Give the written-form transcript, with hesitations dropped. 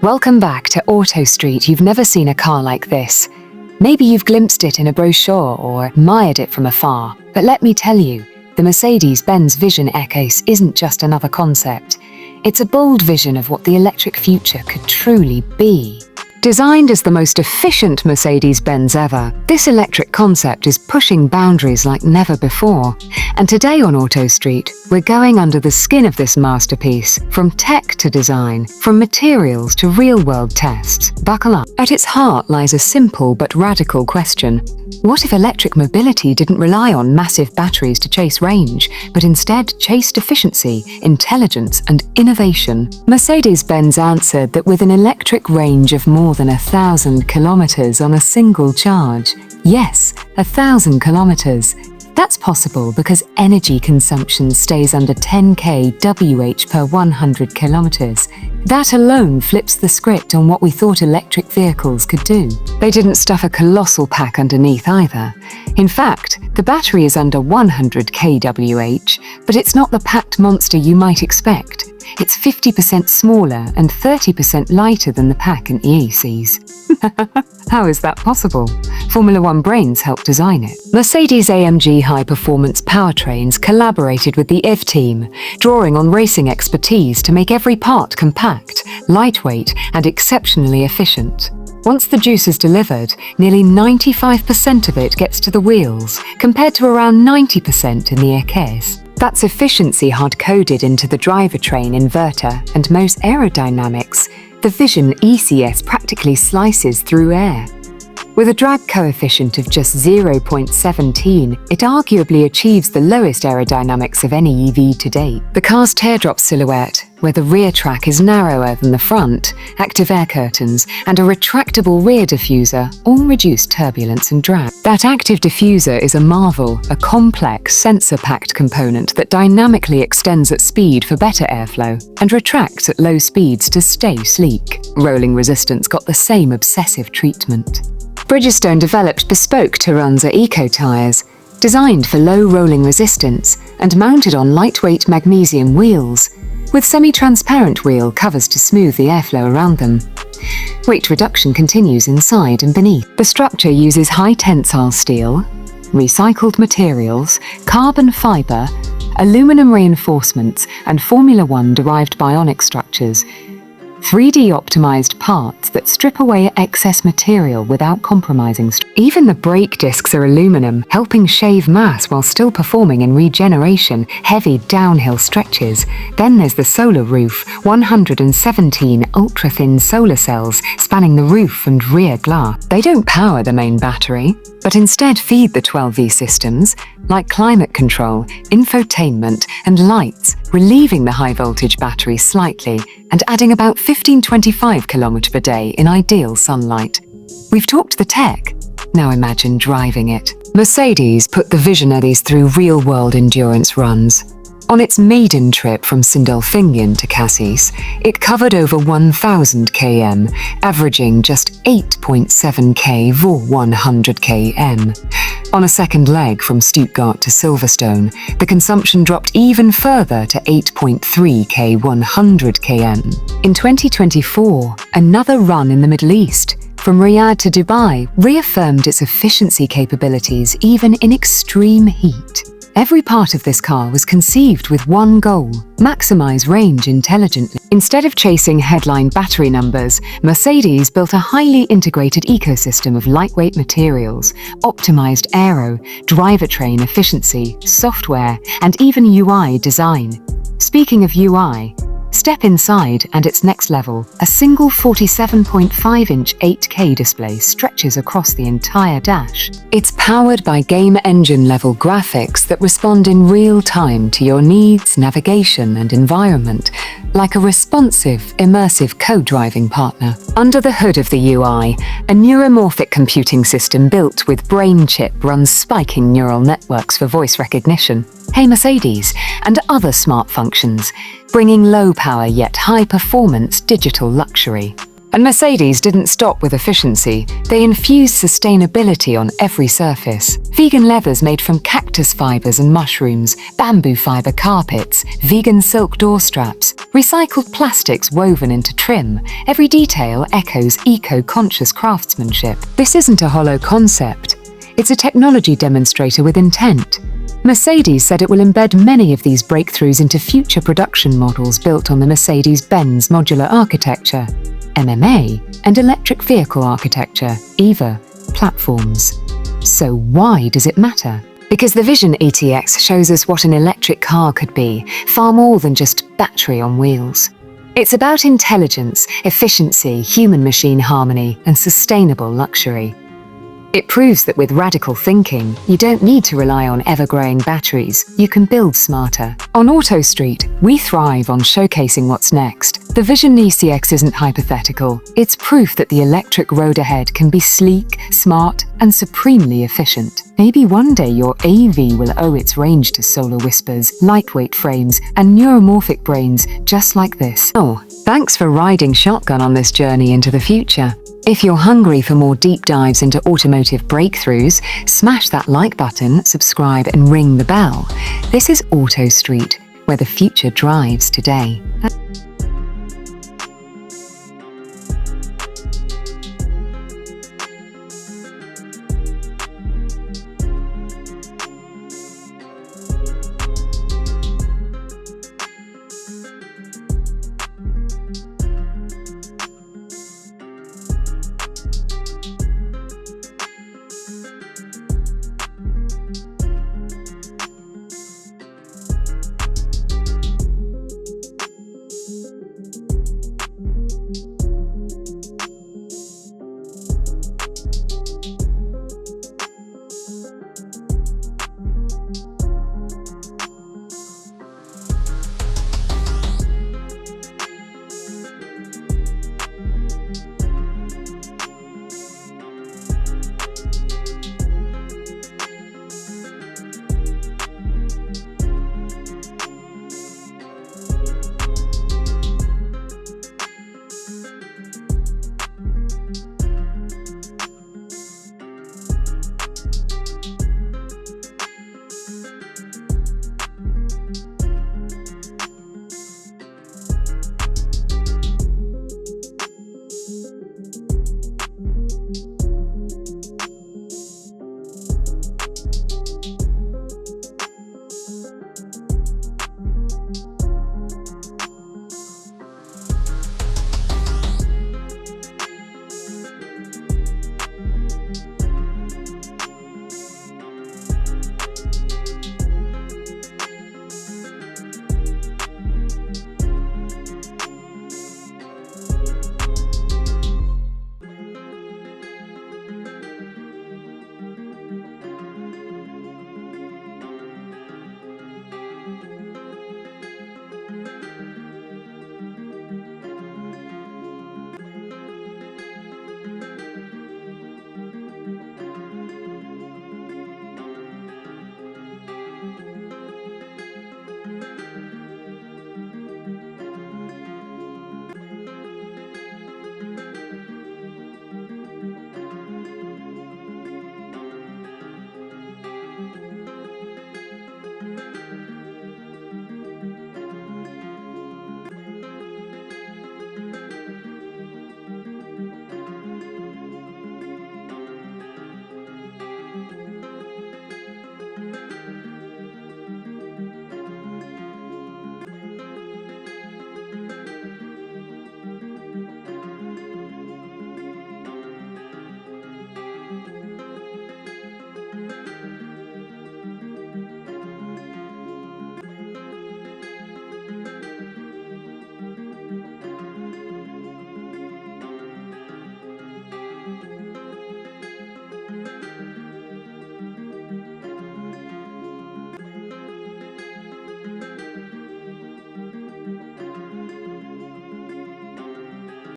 Welcome back to Auto Street. You've never seen a car like this. Maybe you've glimpsed it in a brochure or admired it from afar, but let me tell you, the Mercedes-Benz Vision EQS isn't just another concept. It's a bold vision of what the electric future could truly be. Designed as the most efficient Mercedes-Benz ever, this electric concept is pushing boundaries like never before. And today on Auto Street, we're going under the skin of this masterpiece, from tech to design, from materials to real-world tests. Buckle up. At its heart lies a simple but radical question. What if electric mobility didn't rely on massive batteries to chase range, but instead chased efficiency, intelligence, and innovation? Mercedes-Benz answered that with an electric range of more than 1,000 kilometers on a single charge, yes, 1,000 kilometers, that's possible because energy consumption stays under 10 kWh per 100 kilometers. That alone flips the script on what we thought electric vehicles could do. They didn't stuff a colossal pack underneath either. In fact, the battery is under 100 kWh, but it's not the packed monster you might expect. It's 50% smaller and 30% lighter than the pack in EACs. How is that possible? Formula One brains helped design it. Mercedes-AMG high-performance powertrains collaborated with the IV team, drawing on racing expertise to make every part compact, lightweight, and exceptionally efficient. Once the juice is delivered, nearly 95% of it gets to the wheels, compared to around 90% in the EQS. That's efficiency hard-coded into the drivetrain inverter and most aerodynamics. The Vision ECS practically slices through air. With a drag coefficient of just 0.17, it arguably achieves the lowest aerodynamics of any EV to date. The car's teardrop silhouette, where the rear track is narrower than the front, active air curtains, and a retractable rear diffuser all reduce turbulence and drag. That active diffuser is a marvel, a complex sensor-packed component that dynamically extends at speed for better airflow and retracts at low speeds to stay sleek. Rolling resistance got the same obsessive treatment. Bridgestone developed bespoke Turanza Eco tyres, designed for low rolling resistance and mounted on lightweight magnesium wheels, with semi-transparent wheel covers to smooth the airflow around them. Weight reduction continues inside and beneath. The structure uses high tensile steel, recycled materials, carbon fiber, aluminum reinforcements, and Formula One derived bionic structures. 3D optimized parts that strip away excess material without compromising. Even the brake discs are aluminum, helping shave mass while still performing in regeneration, heavy downhill stretches. Then there's the solar roof, 117 ultra-thin solar cells spanning the roof and rear glass. They don't power the main battery, but instead feed the 12V systems, like climate control, infotainment, and lights, relieving the high-voltage battery slightly and adding about 15-25 km per day in ideal sunlight. We've talked the tech. Now imagine driving it. Mercedes put the visionaries through real-world endurance runs. On its maiden trip from Sindelfingen to Cassis, it covered over 1,000 km, averaging just 8.7 k for 100 km. On a second leg from Stuttgart to Silverstone, the consumption dropped even further to 8.3 k 100 km. In 2024, another run in the Middle East, from Riyadh to Dubai, reaffirmed its efficiency capabilities even in extreme heat. Every part of this car was conceived with one goal: maximize range intelligently. Instead of chasing headline battery numbers, Mercedes built a highly integrated ecosystem of lightweight materials, optimized aero, drivetrain efficiency, software, and even UI design. Speaking of UI, step inside and it's next level. A single 47.5-inch 8K display stretches across the entire dash. It's powered by game engine-level graphics that respond in real time to your needs, navigation, and environment, like a responsive, immersive co-driving partner. Under the hood of the UI, a neuromorphic computing system built with brain chip runs spiking neural networks for voice recognition, Hey Mercedes, and other smart functions, bringing low-power yet high-performance digital luxury. And Mercedes didn't stop with efficiency. They infused sustainability on every surface. Vegan leathers made from cactus fibers and mushrooms, bamboo fiber carpets, vegan silk door straps, recycled plastics woven into trim. Every detail echoes eco-conscious craftsmanship. This isn't a hollow concept. It's a technology demonstrator with intent. Mercedes said it will embed many of these breakthroughs into future production models built on the Mercedes-Benz modular architecture, MMA, and electric vehicle architecture, EVA, platforms. So why does it matter? Because the Vision ETX shows us what an electric car could be, far more than just battery on wheels. It's about intelligence, efficiency, human-machine harmony, and sustainable luxury. It proves that with radical thinking, you don't need to rely on ever-growing batteries. You can build smarter. On Auto Street, we thrive on showcasing what's next. The Vision ECX isn't hypothetical. It's proof that the electric road ahead can be sleek, smart, and supremely efficient. Maybe one day your AV will owe its range to solar whispers, lightweight frames, and neuromorphic brains just like this. Oh, thanks for riding shotgun on this journey into the future. If you're hungry for more deep dives into automotive breakthroughs, smash that like button, subscribe, and ring the bell. This is Auto Street, where the future drives today.